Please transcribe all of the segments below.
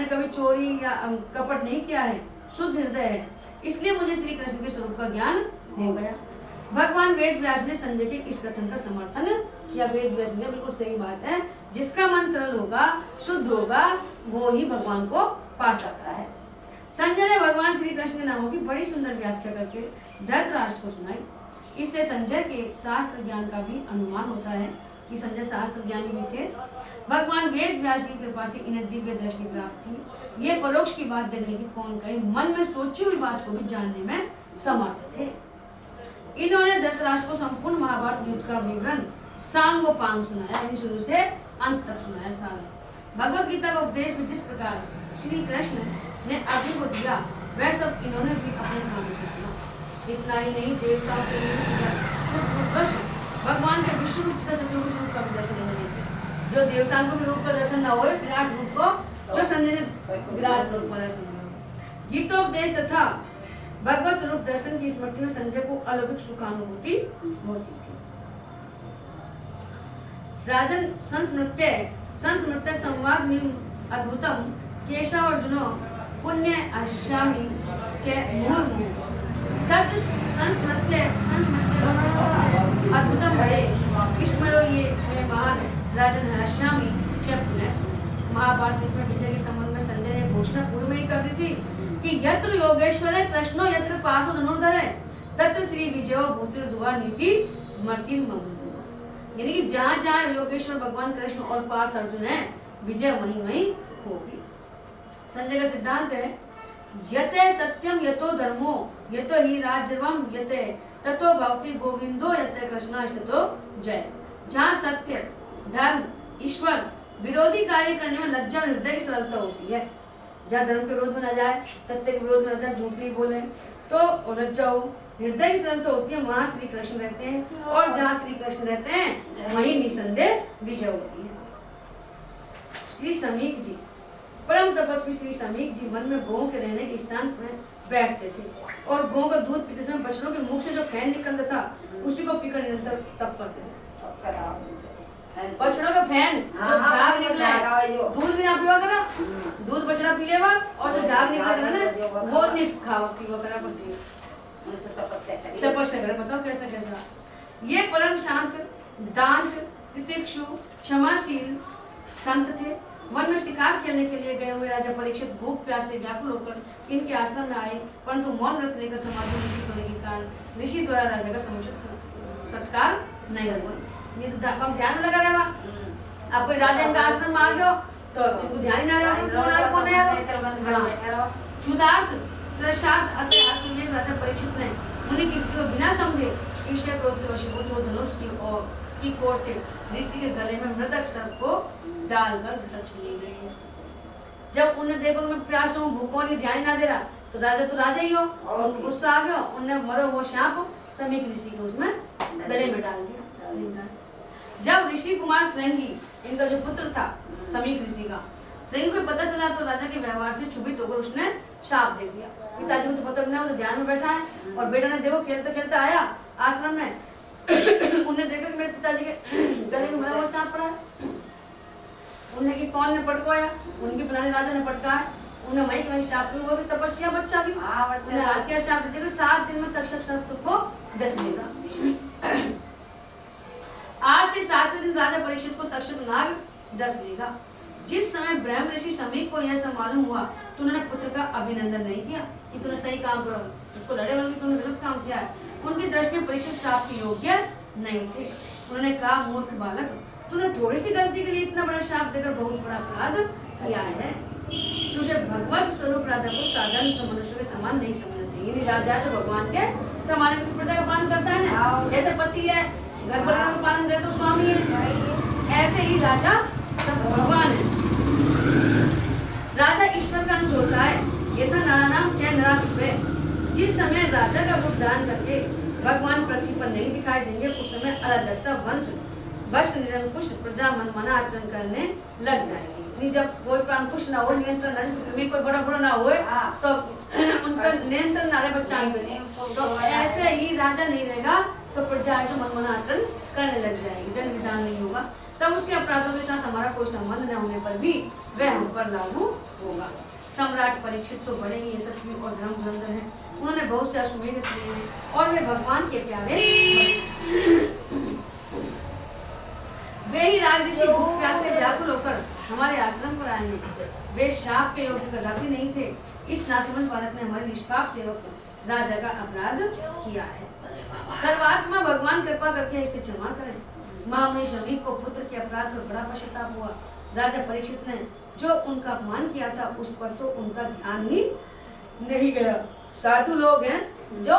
कभी चोरी या कपट नहीं किया है, शुद्ध हृदय है, इसलिए मुझे श्री कृष्ण के स्वरूप का ज्ञान हो गया। भगवान वेद व्यास ने संजय के इस कथन का समर्थन किया। वेद व्यास ने बिल्कुल सही बात है, जिसका मन सरल होगा, शुद्ध होगा, वो ही भगवान को पा सकता है। संजय ने भगवान श्री कृष्ण के नामों की बड़ी सुंदर व्याख्या करके धृतराष्ट्र को सुनाई। इससे संजय के शास्त्र ज्ञान का भी अनुमान होता है कि संजय शास्त्र ज्ञानी भी थे। भगवान वेद व्यास की कृपा से इन्हें दिव्य दृष्टि प्राप्त थी। ये परोक्ष की बात देखने की कौन कहे, मन में सोची हुई बात को भी जानने में समर्थ थे। इन्होंने धृतराष्ट्र को संपूर्ण महाभारत युद्ध का विवरण सांगोपांग सुनाया, यानी शुरू से अंत तक सुनाया। सारा भगवत गीता का उपदेश में जिस प्रकार श्री कृष्ण ने अर्जुन को दिया, वह सब इन्होंने भी अपने कानों से सुना। इतना ही नहीं, देवताओं के भगवान के विष्णु रूप तथा चतुर्भुज रूप का भी दर्शन नहीं किया। जो देवताओं को भी रूप का दर्शन न हो, विराट रूप को जो संजय ने विराट रूप का दर्शन किया। गीतोपदेश तथा भगवत स्वरूप दर्शन की स्मृति में संजय को अलौकिक सुखानुभूति होती थी। राजन संस्मृत्य संवाद में अद्भुतम केशव अर्जुनो पुण्य अश्यामि च मुहुर्मुहुः तत् संस्मृत्य अद्भुतम भरे विस्मयो ये मैं महान राजन हर्ष्यामि च पुनः। महाभारत में विजय के संबंध में संजय ने घोषणा पूर्व में ही कर दी थी कि यत्र योगेश्वर कृष्णो यत्र पार्थो धनुर्धर तत्र श्री विजयो भूतिर्ध्रुवा नीति मर्तिर्मम। यानी कि जहाँ जहाँ योगेश्वर भगवान कृष्ण और पार्थ अर्जुन है, विजय वहीं वहीं होगी। संजय का सिद्धांत है, यते सत्यम यतो धर्मो यतो ही राज्यवम यते ततो भक्ति गोविंदो यते कृष्णास्ततो जय। जहाँ सत्य, धर्म, ईश्वर विरोधी कार्य करने में लज्जा और हृदय की सरलता होती है, जहाँ धर्म के विरोध में न जाए, सत्य के विरोध में न जाए, झूठ नहीं बोले तो लज्जा हो, हृदय की सरलता होती है, वहाँ श्री कृष्ण रहते हैं। और जहाँ श्री कृष्ण रहते हैं वहीं निसंदेह विजय होती है। श्री समीक जी, परम तपस्वी श्री समीक जी वन में गौ के रहने के स्थान पर बैठते थे और गौ का दूध पीते समय बछड़ों के मुख से जो फैन निकलता था उसी को पीकर निरंतर तप करते थे। बछड़ों का फैन जो झाग निकला, दूध भी ना पीवा करा, दूध बछड़ा पी लेवा, और जो झाग निकला ना वो नहीं खावा पीवा करा, बस तपस्या करे। बताओ कैसा कैसा। ये परम शांत, दांत, तितिक्षु, क्षमाशील संत थे। वन में शिकार खेलने के लिए गए हुए राजा परीक्षित भूख प्यास से व्याकुल होकर इनके आश्रम में आए, परंतु मौन व्रत लेकर समाधि ऋषि होने के कारण ऋषि द्वारा राजा का समुचित सत्कार नहीं हुआ। ये तो हम ध्यान लगा रहेगा। अब कोई राजा इनका आश्रम में आ गया तो इनको ध्यान ही ना रहेगा कौन है। क्षुधार्थ तृषार्थ अत्यार्थ में राजा परीक्षित ने उन्हें किसी को बिना समझे ईर्ष्या क्रोध के वशीभूत हो धनुष की कोर से ऋषि के गले में मृतक सर्प को डालकर घर चले गए। जब उन्हें देखो मैं प्यास हूँ, भूखों ने ध्यान ना दे रहा तो राजा ही हो, और गुस्सा आ गया, उन्हें मरो वो सांप समीक ऋषि को उसमें गले में डाल दिया। जब ऋषि कुमार श्रृंगी, इनका जो पुत्र था समीक ऋषि का, श्रृंगी को पता चला तो राजा के व्यवहार से क्षुभित होकर उसने शाप दे दिया। पिताजी को तो पता नहीं, वो तो ध्यान में बैठा है और बेटा ने देखो खेलते खेलते आया आश्रम में उन्हें देखा कि मेरे पिताजी के गले में वो सांप पड़ा है। उन्हें कि कौन ने पटकाया, उनके पुराने राजा ने पटकाया, उन्हें वही वही शाप, वो भी तपस्या बच्चा भी उन्हें हाथ क्या शाप देखो 7 दिन में तक्षक सर्प को डस लेगा। आज से 7वें दिन राजा परीक्षित को तक्षक नाग डस लेगा। जिस समय ब्रह्म ऋषि समीक को यह सब मालूम हुआ तो उन्होंने पुत्र का अभिनंदन नहीं किया कि तूने सही काम करो, उसको लड़े बल्कि तूने गलत काम किया है। उनकी दृष्टि में परीक्षित श्राप के योग्य नहीं थे। उन्होंने कहा, मूर्ख बालक, तूने थोड़ी सी गलती के लिए इतना बड़ा श्राप देकर बहुत बड़ा अपराध किया है। तुझे भगवत स्वरूप राजा को साधारण मनुष्य के समान नहीं समझना चाहिए। राजा जो भगवान के समान प्रजा का पालन करता है ना, जैसे पति है घर परिवार का पालन करे तो स्वामी है, ऐसे ही राजा भगवान है। राजा ईश्वर का अंश होता है। यथा नारायण जय नारायण। जिस समय राजा का रूप धारण करके भगवान पृथ्वी पर नहीं दिखाई देंगे उस समय अराजकता वंश निरंकुश प्रजा मनमाना आचरण करने लग जाएगी। जब कोई पर अंकुश ना हो, नियंत्रण ना, जिसमें कोई बड़ा बड़ा ना हो तो उन पर नियंत्रण ना रहे बच्चा पे, तो ऐसे ही राजा नहीं रहेगा तो प्रजा जो मनमाना आचरण करने लग जाएगी, दंड विधान नहीं होगा, तब उसके अपराधों के साथ हमारा कोई संबंध न होने पर भी वह हम पर लागू होगा। सम्राट परीक्षित तो बड़े ही यशस्वी और धर्मधुरंधर हैं। उन्होंने बहुत से अश्वमेध किए हैं और वे भगवान के प्यारे वे ही राजऋषि भूख प्यास से व्याकुल होकर हमारे आश्रम पर आए हैं। वे शाप के योग्य कदापि नहीं थे। इस नासमझ बालक ने हमारे निष्पाप सेवक को राजा का अपराध किया है। सर्वात्मा भगवान कृपा करके इसे क्षमा करें। महामुनि श्रमिक को पुत्र के अपराध पर बड़ा पश्चाताप हुआ। राजा परीक्षित ने जो उनका अपमान किया था उस पर तो उनका ध्यान ही नहीं गया। साधु लोग हैं, जो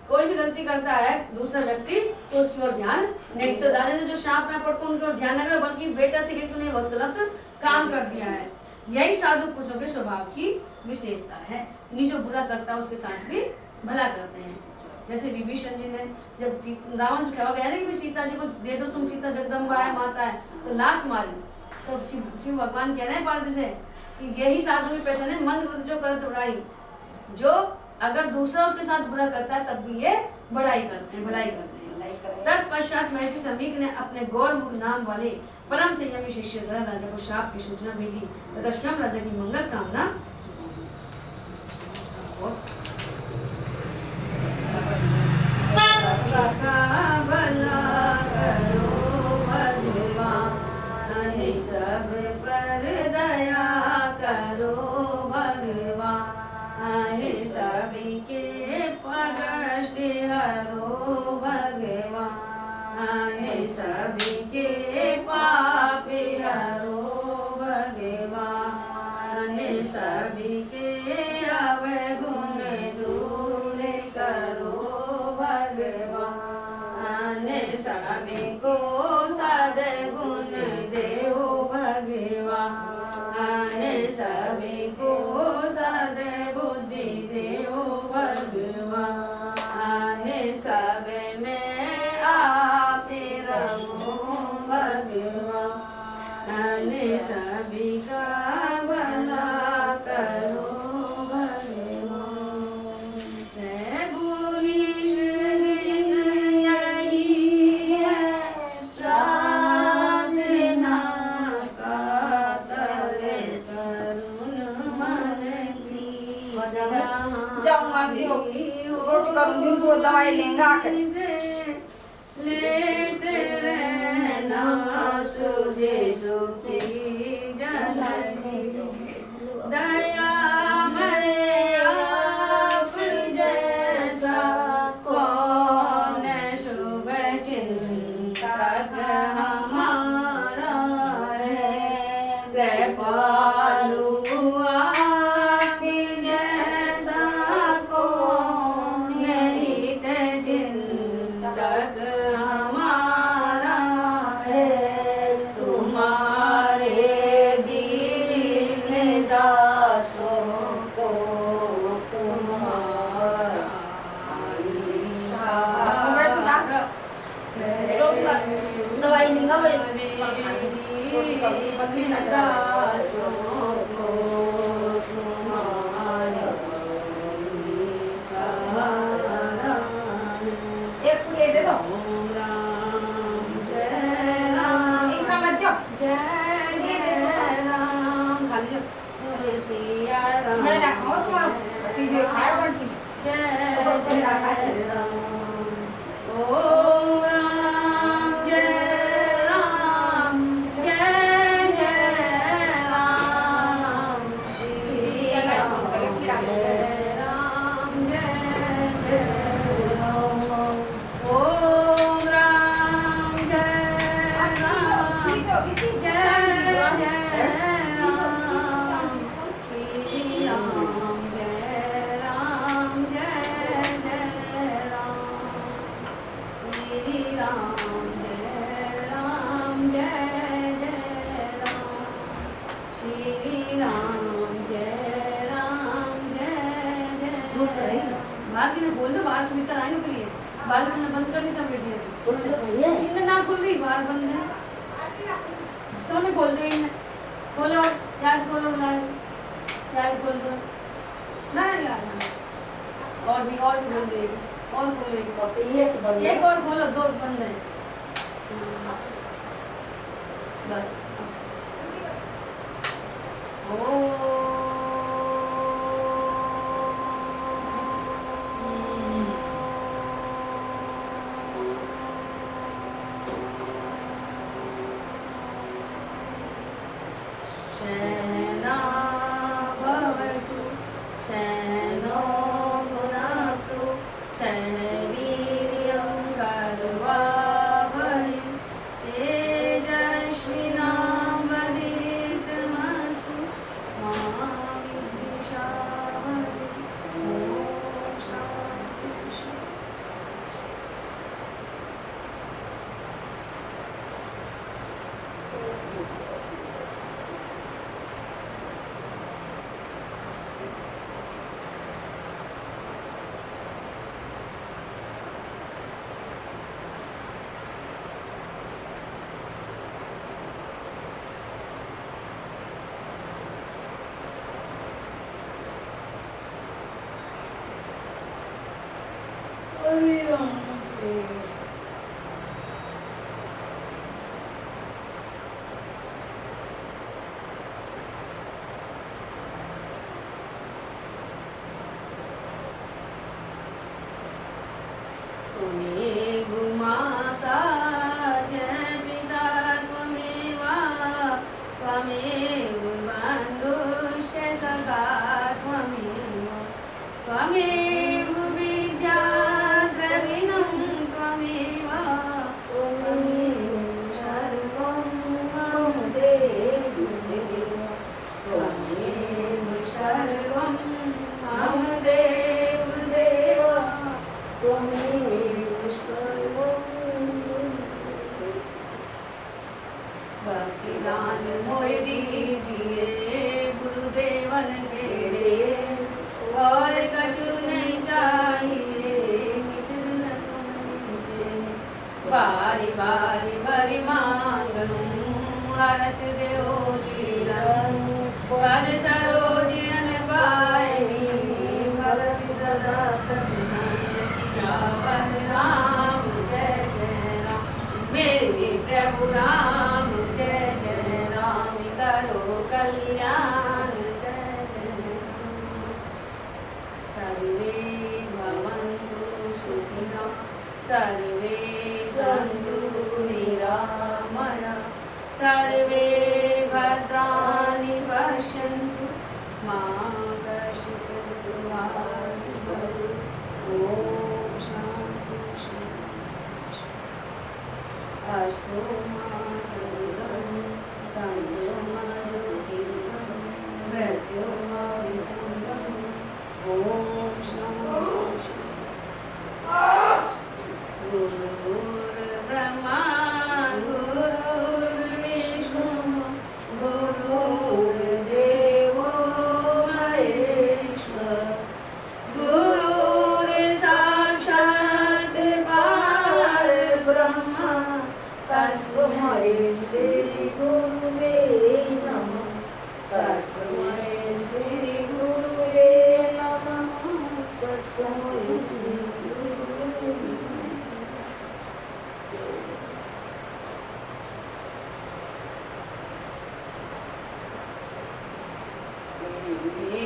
कोई भी गलती करता है दूसरा व्यक्ति तो उसकी ओर ध्यान नहीं, तो राजा ने जो शाप में पड़कर उनकी ओर ध्यान लगा, बल्कि बेटा से कि तूने बहुत गलत काम कर दिया है। यही साधु पुरुषों के स्वभाव की विशेषता है। नहीं जो बुरा करता है उसके साथ भी भला करते हैं। जैसे विभीषण जी ने जब रावण से कहा गया ना कि सीता जी को दे दो, तुम सीता जगदम्बा है, माता है, तो लात मारी, तो शिव भगवान कह रहे हैं पार्वती से कि यही साधु की पहचान है, मंद जो करत बुराई, जो अगर दूसरा उसके साथ बुरा करता है तब भी ये बड़ाई करते हैं, भलाई करते हैं। तब पश्चात महर्षि शमीक ने अपने गौर मुख नाम वाले परम संयमी शिष्य द्वारा राजा को शाप की सूचना भेजी तथा स्वयं राजा की मंगल कामना सब पर दया करो भगवान, सभी के कष्ट हरो भगवान, सभी के पाप हरो भगवान, सभी के अवगुण दूर करो भगवान, सभी को सद्गुण देओ भगवान, सभी को सद्बुद्धि देओ भगवान, सब में आप रहो भगवान, सभी का भला करो करूंगी वो दवाई लेंगे आकर लेट रहना सुधे दुखी जननी दया मैं आप जैसा कौन शुभ चिंतक हमारा है, कृपालु दवाई लेंगे एक ले दे दो। इनका मत दो। मैंने रखा हो तुम्हारा सीधे खाया बनती जय राम। ओ राम जय राम जय जय राम श्री राम जय राम जय जय राम। ओ राम जय राम जय जय राम श्री राम जय राम जय जय राम श्री राम जय राम जय जय राम श्री राम जय राम जय जय। बाहर की में बोल दो, बाहर सुमित्रा आएंगे के लिए बाहर करना बंद कर दी सब बेटियां। इनने ना खोल रही, बाहर बंद है, सोने खोल दो, इनने खोलो यार, खोलो यार खोल दो ना यार, और भी खोल देगी और खोलेगी, एक और खोलो, दो बंद है बस। ओ त्वमेव माता च पिता त्वमेव बन्धुश्च सखा त्वमेव विद्या द्रविणं त्वमेव सर्वं मम देवदेव त्वमेव सर्वं मम देवदेव त्वमेव सर्वं भक्तिदान मोहि दीजिए गुरुदेवन के और कछु नहीं चाहिए किसी न तुमसे बारी बारी बरी मांगू हर्ष देओ जीवन पद सरोजन पाएगी भगत सदा सत्संग सियावर राम जय जय राम मेरे प्रभु राम जय जय राम करो कल्याण जय जय राम सर्वे भवन्तु सुखिनः सर्वे सन्तु निरामया सर्वे भद्राणि पश्यन्तु मा कश्चित् दुःखभाग् भवेत् ॐ शान्ति शान्ति अस्तु मा सर्वं तमसो मा ज्योतिर्गमः मृत्योर्मामृतङ्गम् ॐ शान्ति गुरुर्ब्रह्मा गुरुर्विष्णु गुरुर्देवो महेश्वर गुरुर्साक्षात् परब्रह्म तस्मै श्री गुरुवे नमः तस्मै श्री गुरुवे नमः तस्मै श्री गुरुवे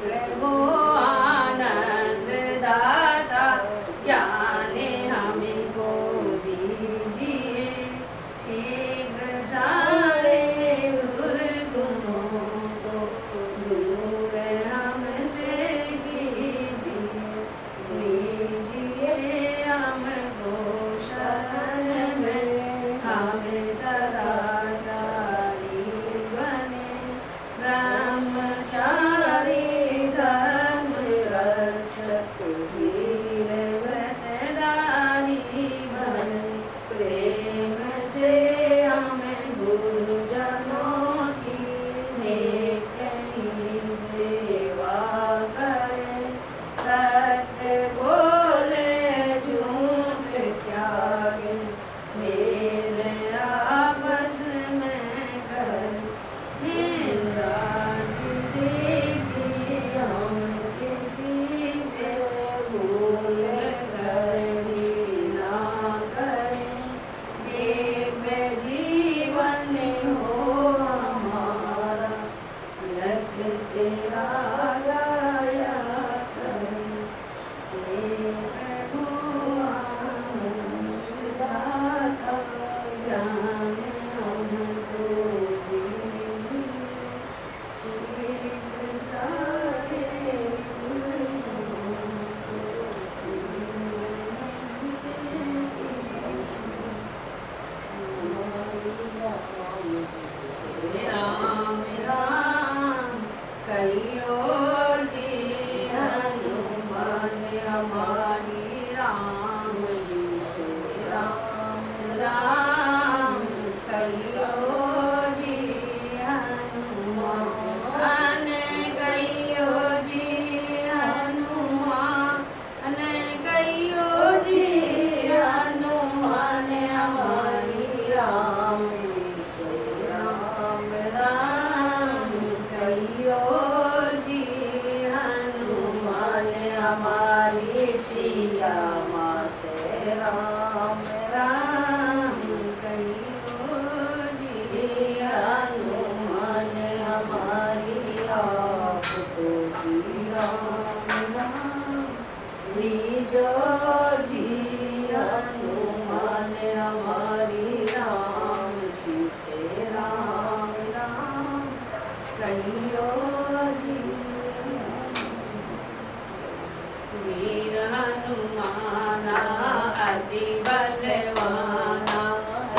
प्रभो आनंद दाता ज्ञान हमें को दीजिए शीघ्र सारे दुर्गुणों को दूर हमसे कीजिए लीजिए हमको शरण में हमें सदाचारी बने ब्रह्मचारी धर्म रक्षक वीर व्रतधारी बने प्रेम से हमें गुरुजनों की नित्य ही सेवा करें सत्य बोले झूठ त्यागे मेरे आपस में करें निंदा किसी की हम किसी से भूल कर भी ना करें दिव्य जीवन हो हमारा यश तेरा गाया करें हे प्रभु आनंद दाता ज्ञान हमको दीजिए शीघ्र सारे गुरुओं को हमसे कीजिए राम राम कहियो जी हनुमान हमारी राम जी से राम राम कहियो जी हनुमान कहियो जी हनुमान कहियो जी हनुमान हमारी राम जी से राम राम कहियो जी हनुमान हमारी आपको जी राम राम लीजो जी हनुमान हमारी राम जी से राम राम कहियो जी वीर हनुमाना अति बलवान